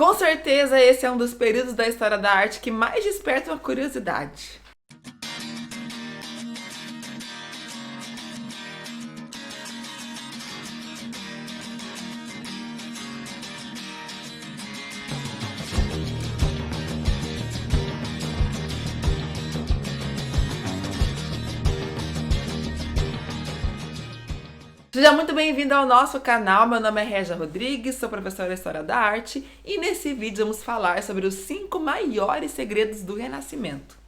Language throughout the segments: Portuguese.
Com certeza esse é um dos períodos da história da arte que mais despertam a curiosidade. Seja muito bem-vindo ao nosso canal, meu nome é Régia Rodrigues, sou professora de História da Arte e nesse vídeo vamos falar sobre os 5 maiores segredos do Renascimento.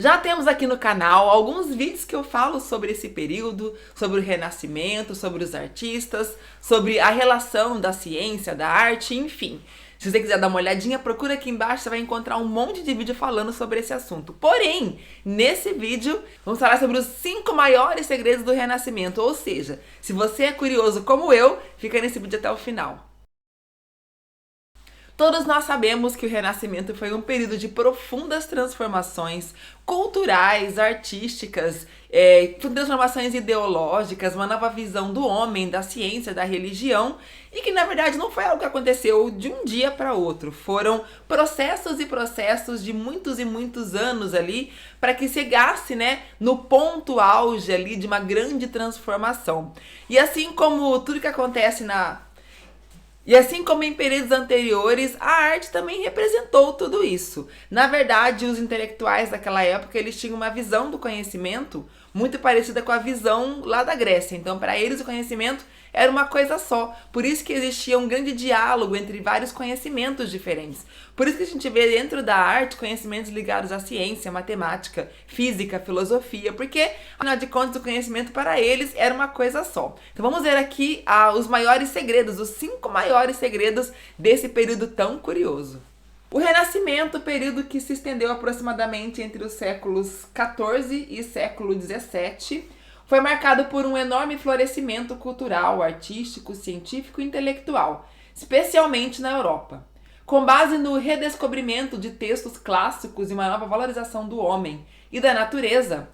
Já temos aqui no canal alguns vídeos que eu falo sobre esse período, sobre o Renascimento, sobre os artistas, sobre a relação da ciência, da arte, enfim. Se você quiser dar uma olhadinha, procura aqui embaixo, você vai encontrar um monte de vídeo falando sobre esse assunto. Porém, nesse vídeo, vamos falar sobre os 5 maiores segredos do Renascimento. Ou seja, se você é curioso como eu, fica nesse vídeo até o final. Todos nós sabemos que o Renascimento foi um período de profundas transformações culturais, artísticas, transformações ideológicas, uma nova visão do homem, da ciência, da religião, e que na verdade não foi algo que aconteceu de um dia para outro. Foram processos e processos de muitos e muitos anos ali para que chegasse, no ponto auge ali de uma grande transformação. E assim como tudo que acontece E assim como em períodos anteriores, a arte também representou tudo isso. Na verdade, os intelectuais daquela época, eles tinham uma visão do conhecimento muito parecida com a visão lá da Grécia. Então, para eles, o conhecimento era uma coisa só. Por isso que existia um grande diálogo entre vários conhecimentos diferentes. Por isso que a gente vê dentro da arte conhecimentos ligados à ciência, matemática, física, filosofia, porque, afinal de contas, o conhecimento para eles era uma coisa só. Então vamos ver aqui os maiores segredos, os 5 maiores segredos desse período tão curioso. O Renascimento, período que se estendeu aproximadamente entre os séculos XIV e século XVII, foi marcado por um enorme florescimento cultural, artístico, científico e intelectual, especialmente na Europa. Com base no redescobrimento de textos clássicos e uma nova valorização do homem e da natureza,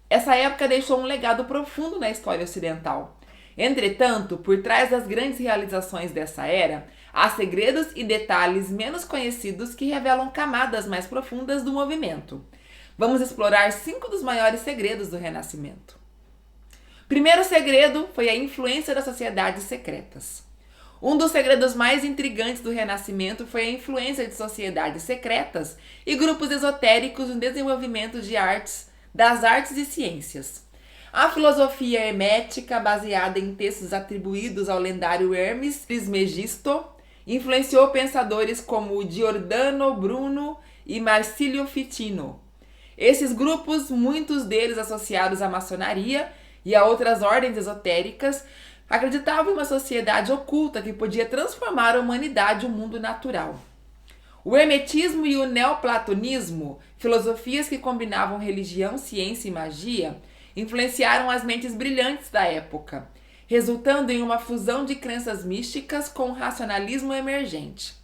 essa época deixou um legado profundo na história ocidental. Entretanto, por trás das grandes realizações dessa era, há segredos e detalhes menos conhecidos que revelam camadas mais profundas do movimento. Vamos explorar 5 dos maiores segredos do Renascimento. Primeiro segredo foi a influência das sociedades secretas. Um dos segredos mais intrigantes do Renascimento foi a influência de sociedades secretas e grupos esotéricos no desenvolvimento das artes e ciências. A filosofia hermética, baseada em textos atribuídos ao lendário Hermes Trismegisto, influenciou pensadores como Giordano Bruno e Marsilio Ficino. Esses grupos, muitos deles associados à maçonaria e a outras ordens esotéricas, acreditavam em uma sociedade oculta que podia transformar a humanidade e o mundo natural. O hermetismo e o neoplatonismo, filosofias que combinavam religião, ciência e magia, influenciaram as mentes brilhantes da época, resultando em uma fusão de crenças místicas com o racionalismo emergente.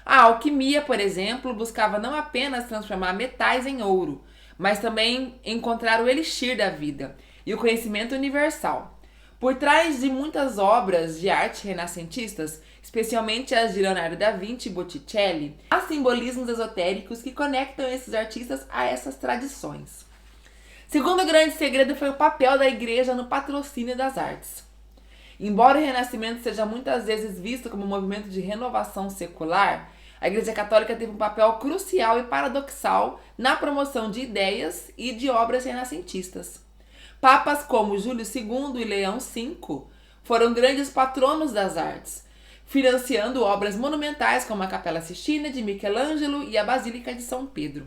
A alquimia, por exemplo, buscava não apenas transformar metais em ouro, mas também encontrar o elixir da vida e o conhecimento universal. Por trás de muitas obras de arte renascentistas, especialmente as de Leonardo da Vinci e Botticelli, há simbolismos esotéricos que conectam esses artistas a essas tradições. Segundo grande segredo foi o papel da igreja no patrocínio das artes. Embora o Renascimento seja muitas vezes visto como um movimento de renovação secular, a Igreja Católica teve um papel crucial e paradoxal na promoção de ideias e de obras renascentistas. Papas como Júlio II e Leão V foram grandes patronos das artes, financiando obras monumentais como a Capela Sistina de Michelangelo e a Basílica de São Pedro.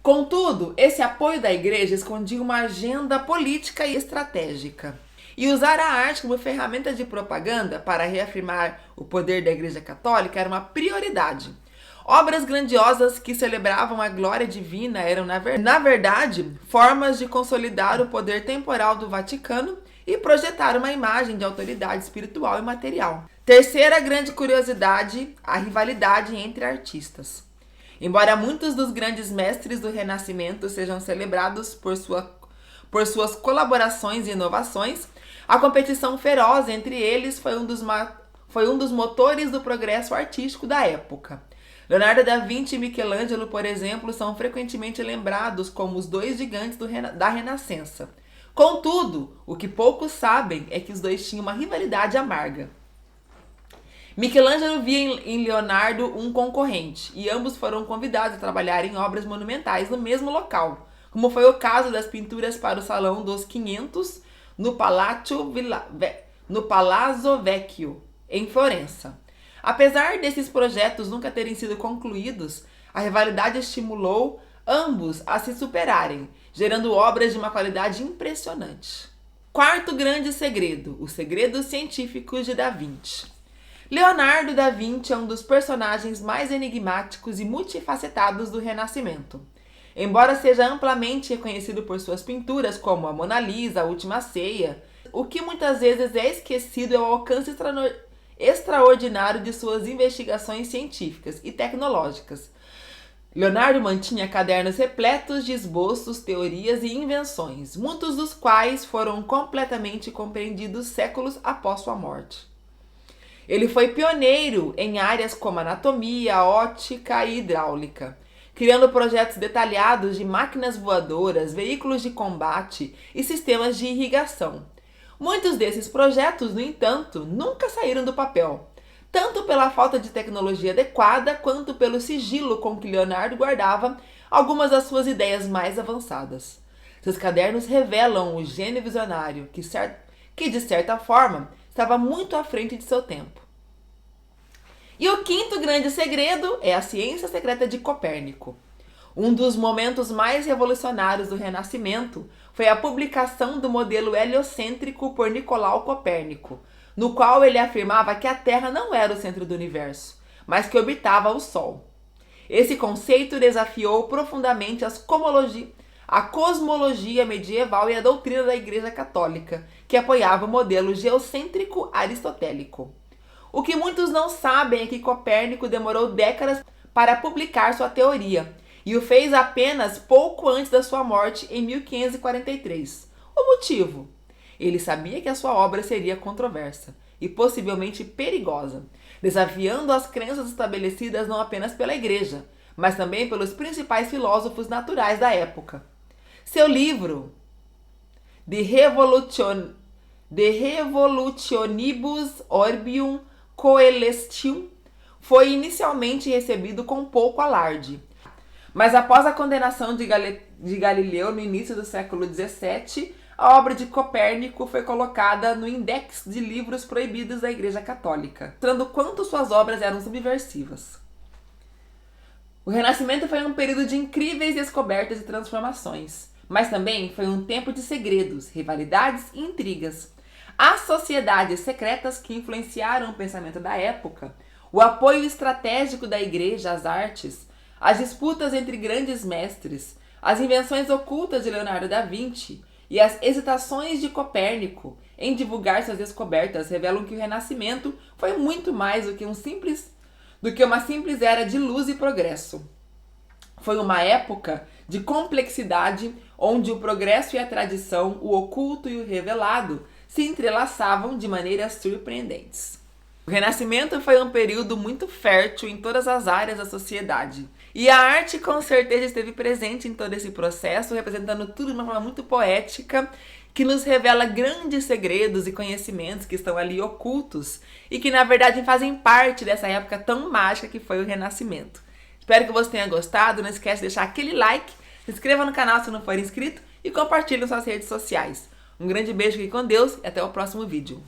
Contudo, esse apoio da igreja escondia uma agenda política e estratégica. E usar a arte como ferramenta de propaganda para reafirmar o poder da Igreja Católica era uma prioridade. Obras grandiosas que celebravam a glória divina eram, na verdade, formas de consolidar o poder temporal do Vaticano e projetar uma imagem de autoridade espiritual e material. Terceira grande curiosidade, a rivalidade entre artistas. Embora muitos dos grandes mestres do Renascimento sejam celebrados por suas colaborações e inovações, A competição feroz entre eles foi um dos motores do progresso artístico da época. Leonardo da Vinci e Michelangelo, por exemplo, são frequentemente lembrados como os dois gigantes da Renascença. Contudo, o que poucos sabem é que os dois tinham uma rivalidade amarga. Michelangelo via em Leonardo um concorrente, e ambos foram convidados a trabalhar em obras monumentais no mesmo local, como foi o caso das pinturas para o Salão dos 500 no Palazzo Vecchio, em Florença. Apesar desses projetos nunca terem sido concluídos, a rivalidade estimulou ambos a se superarem, gerando obras de uma qualidade impressionante. Quarto grande segredo: os segredos científicos de Da Vinci. Leonardo da Vinci é um dos personagens mais enigmáticos e multifacetados do Renascimento. Embora seja amplamente reconhecido por suas pinturas como a Mona Lisa, a Última Ceia, o que muitas vezes é esquecido é o alcance extraordinário de suas investigações científicas e tecnológicas. Leonardo mantinha cadernos repletos de esboços, teorias e invenções, muitos dos quais foram completamente compreendidos séculos após sua morte. Ele foi pioneiro em áreas como anatomia, óptica e hidráulica, criando projetos detalhados de máquinas voadoras, veículos de combate e sistemas de irrigação. Muitos desses projetos, no entanto, nunca saíram do papel, tanto pela falta de tecnologia adequada quanto pelo sigilo com que Leonardo guardava algumas das suas ideias mais avançadas. Seus cadernos revelam o gênio visionário que de certa forma, estava muito à frente de seu tempo. E o quinto grande segredo é a ciência secreta de Copérnico. Um dos momentos mais revolucionários do Renascimento foi a publicação do modelo heliocêntrico por Nicolau Copérnico, no qual ele afirmava que a Terra não era o centro do universo, mas que orbitava o Sol. Esse conceito desafiou profundamente a cosmologia medieval e a doutrina da Igreja Católica, que apoiava o modelo geocêntrico aristotélico. O que muitos não sabem é que Copérnico demorou décadas para publicar sua teoria, e o fez apenas pouco antes da sua morte em 1543. O motivo? Ele sabia que a sua obra seria controversa e possivelmente perigosa, desafiando as crenças estabelecidas não apenas pela Igreja, mas também pelos principais filósofos naturais da época. Seu livro, De Revolutionibus Orbium Coelestium, foi inicialmente recebido com pouco alarde. Mas após a condenação de Galileu no início do século XVII, a obra de Copérnico foi colocada no Index de Livros Proibidos da Igreja Católica, mostrando quanto suas obras eram subversivas. O Renascimento foi um período de incríveis descobertas e transformações, mas também foi um tempo de segredos, rivalidades e intrigas. As sociedades secretas que influenciaram o pensamento da época, o apoio estratégico da Igreja às artes, as disputas entre grandes mestres, as invenções ocultas de Leonardo da Vinci e as hesitações de Copérnico em divulgar suas descobertas revelam que o Renascimento foi muito mais do que uma simples era de luz e progresso. Foi uma época de complexidade onde o progresso e a tradição, o oculto e o revelado se entrelaçavam de maneiras surpreendentes. O Renascimento foi um período muito fértil em todas as áreas da sociedade. E a arte com certeza esteve presente em todo esse processo, representando tudo de uma forma muito poética, que nos revela grandes segredos e conhecimentos que estão ali ocultos e que na verdade fazem parte dessa época tão mágica que foi o Renascimento. Espero que você tenha gostado, não esquece de deixar aquele like, se inscreva no canal se não for inscrito e compartilhe nas suas redes sociais. Um grande beijo aqui com Deus e até o próximo vídeo.